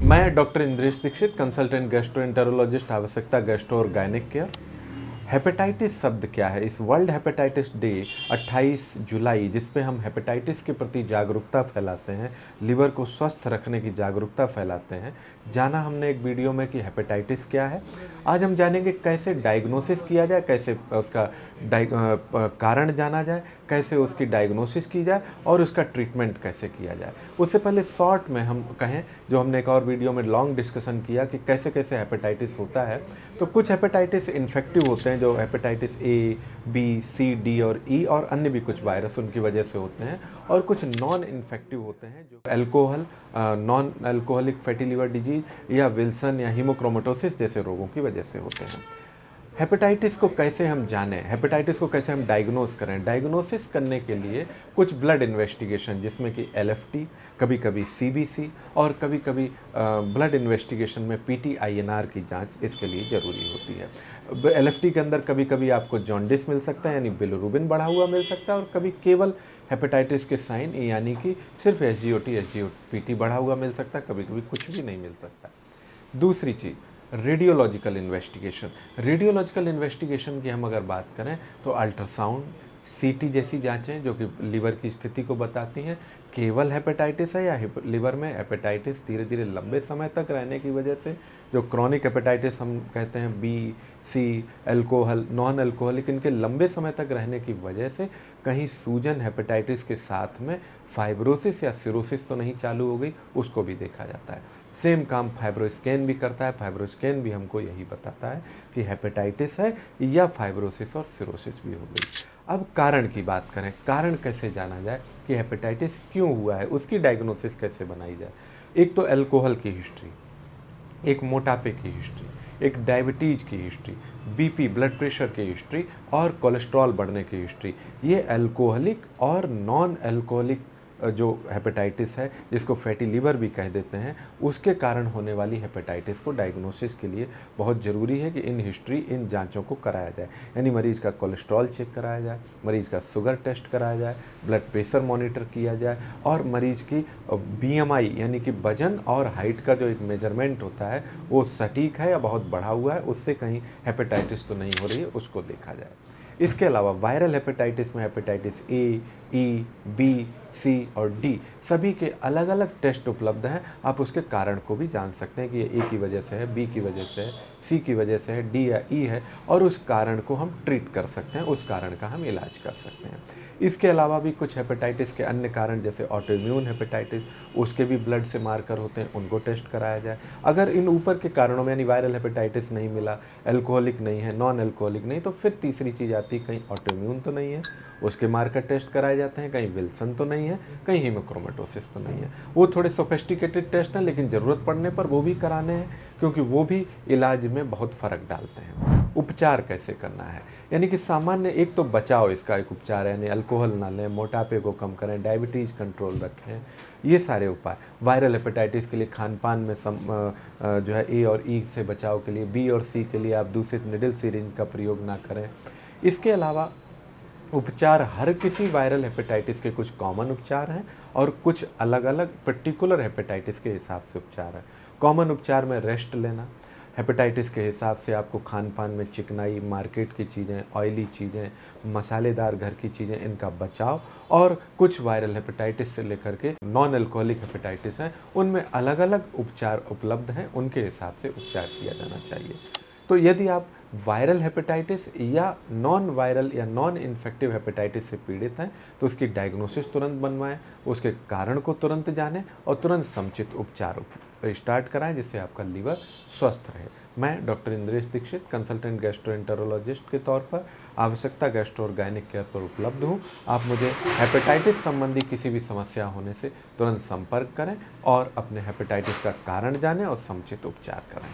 मैं doctor Indresh Dikshit, consultant gastroenterologist, Avashyakta gastro और gynaec care. Hepatitis शब्द क्या है? इस वर्ल्ड हेपेटाइटिस डे 28 जुलाई, जिसपे हम हेपेटाइटिस के प्रति जागरूकता फैलाते हैं, लिवर को स्वस्थ रखने की जागरूकता फैलाते हैं, जाना हमने एक वीडियो में कि हेपेटाइटिस क्या है। आज हम जानेंगे कैसे डायग्नोसिस किया जाए, कैसे उसका कारण जाना जाए, कैसे उसकी डायग्नोसिस की जाए और उसका ट्रीटमेंट कैसे किया जाए। उससे पहले शॉर्ट में हम कहें, जो हमने एक और वीडियो में लॉन्ग डिस्कशन किया कि कैसे कैसे हेपेटाइटिस होता है, तो कुछ हेपेटाइटिस इन्फेक्टिव होते हैं, जो hepatitis A, B, C, D और ई और अन्य भी कुछ वायरस उनकी वजह से होते हैं, और कुछ नॉन इन्फेक्टिव होते हैं जो alcohol, non alcoholic fatty liver disease या विल्सन या हीमोक्रोमेटोसिस जैसे रोगों की वजह से होते हैं। हेपेटाइटिस को कैसे हम जानें, हेपेटाइटिस को कैसे हम डायग्नोस करें? डायग्नोसिस करने के लिए कुछ ब्लड इन्वेस्टिगेशन, जिसमें कि एलएफटी, कभी कभी सीबीसी और कभी कभी ब्लड इन्वेस्टिगेशन में पीटी-आईएनआर की जांच इसके लिए ज़रूरी होती है। एलएफटी के अंदर कभी कभी आपको जॉन्डिस मिल सकता है, यानी बिलिरुबिन बढ़ा हुआ मिल सकता है, और कभी केवल हेपेटाइटिस के साइन यानी कि सिर्फ एसजीओटी बढ़ा हुआ मिल सकता है, कभी कभी कुछ भी नहीं मिल सकता। दूसरी चीज़, रेडियोलॉजिकल इन्वेस्टिगेशन। रेडियोलॉजिकल इन्वेस्टिगेशन की हम अगर बात करें तो अल्ट्रासाउंड, सीटी जैसी जांचें जो कि लिवर की स्थिति को बताती हैं, केवल हेपेटाइटिस है या लिवर में हेपेटाइटिस धीरे धीरे लंबे समय तक रहने की वजह से, जो क्रॉनिक हेपेटाइटिस हम कहते हैं, बी, सी, अल्कोहल, नॉन अल्कोहलिक, इनके लंबे समय तक रहने की वजह से कहीं सूजन हेपेटाइटिस के साथ में फाइब्रोसिस या सिरोसिस तो नहीं चालू हो गई, उसको भी देखा जाता है। सेम काम फाइब्रोस्कैन भी करता है। फाइब्रोस्कैन भी हमको यही बताता है कि हेपेटाइटिस है या फाइब्रोसिस और सिरोसिस भी हो गई। अब कारण की बात करें, कारण कैसे जाना जाए कि हेपेटाइटिस क्यों हुआ है, उसकी डायग्नोसिस कैसे बनाई जाए? एक तो अल्कोहल की हिस्ट्री, एक मोटापे की हिस्ट्री, एक डायबिटीज़ की हिस्ट्री, बीपी ब्लड प्रेशर की हिस्ट्री और कोलेस्ट्रॉल बढ़ने की हिस्ट्री। ये अल्कोहलिक और नॉन अल्कोहलिक जो हेपेटाइटिस है, जिसको फैटी लिवर भी कह देते हैं, उसके कारण होने वाली हेपेटाइटिस को डायग्नोसिस के लिए बहुत ज़रूरी है कि इन हिस्ट्री, इन जांचों को कराया जाए। यानी मरीज़ का कोलेस्ट्रॉल चेक कराया जाए, मरीज़ का शुगर टेस्ट कराया जाए, ब्लड प्रेशर मॉनिटर किया जाए, और मरीज़ की बीएमआई यानी कि वजन और हाइट का जो एक मेजरमेंट होता है वो सटीक है या बहुत बढ़ा हुआ है, उससे कहीं हेपेटाइटिस तो नहीं हो रही है, उसको देखा जाए। इसके अलावा वायरल हेपेटाइटिस में हेपेटाइटिस ए, ई, बी, सी और डी सभी के अलग अलग टेस्ट उपलब्ध हैं। आप उसके कारण को भी जान सकते हैं कि ये ए की वजह से है, बी की वजह से है, सी की वजह से है, डी या ई है, और उस कारण को हम ट्रीट कर सकते हैं, उस कारण का हम इलाज कर सकते हैं। इसके अलावा भी कुछ हेपेटाइटिस के अन्य कारण, जैसे ऑटोइम्यून हेपेटाइटिस, उसके भी ब्लड से मार्कर होते हैं, उनको टेस्ट कराया जाए। अगर इन ऊपर के कारणों में यानी वायरल हेपेटाइटिस नहीं मिला, अल्कोहलिक नहीं है, नॉन अल्कोहलिक नहीं, तो फिर तीसरी चीज़ आती है, कहीं ऑटोइम्यून तो नहीं है, उसके मार्कर टेस्ट कराए जाते हैं, कहीं विल्सन तो नहीं है, कहीं हीमोक्रोमेटोसिस तो नहीं है। वो थोड़े सोफिस्टिकेटेड टेस्ट हैं, लेकिन ज़रूरत पड़ने पर वो भी कराने हैं, क्योंकि वो भी इलाज में बहुत फ़र्क डालते हैं। उपचार कैसे करना है, यानी कि सामान्य एक तो बचाव, इसका एक उपचार है, यानी अल्कोहल ना लें, मोटापे को कम करें, डायबिटीज़ कंट्रोल रखें, ये सारे उपाय। वायरल हेपेटाइटिस के लिए खान पान में जो है ए और ई से बचाव के लिए, बी और सी के लिए आप दूषित निडल सिरिंज का प्रयोग ना करें। इसके अलावा उपचार, हर किसी वायरल हेपेटाइटिस के कुछ कॉमन उपचार हैं और कुछ अलग अलग पर्टिकुलर हेपेटाइटिस के हिसाब से उपचार है। कॉमन उपचार में रेस्ट लेना, हेपेटाइटिस के हिसाब से आपको खान पान में चिकनाई, मार्केट की चीज़ें, ऑयली चीज़ें, मसालेदार घर की चीज़ें, इनका बचाव, और कुछ वायरल हेपेटाइटिस से लेकर के नॉन अल्कोहलिक हेपेटाइटिस हैं, उनमें अलग अलग उपचार उपलब्ध हैं, उनके हिसाब से उपचार किया जाना चाहिए। तो यदि आप वायरल हेपेटाइटिस या नॉन वायरल या नॉन इन्फेक्टिव हेपेटाइटिस से पीड़ित हैं, तो उसकी डायग्नोसिस तुरंत बनवाएं, उसके कारण को तुरंत जानें और तुरंत समुचित उपचार स्टार्ट कराएं, जिससे आपका लिवर स्वस्थ रहे। मैं doctor Indresh Dikshit, consultant gastroenterologist के तौर पर आवश्यकता गैस्ट्रो और गायनिक केयर पर उपलब्ध हूँ। आप मुझे हेपेटाइटिस संबंधी किसी भी समस्या होने से तुरंत संपर्क करें और अपने हेपेटाइटिस का कारण जानें और समुचित उपचार करें।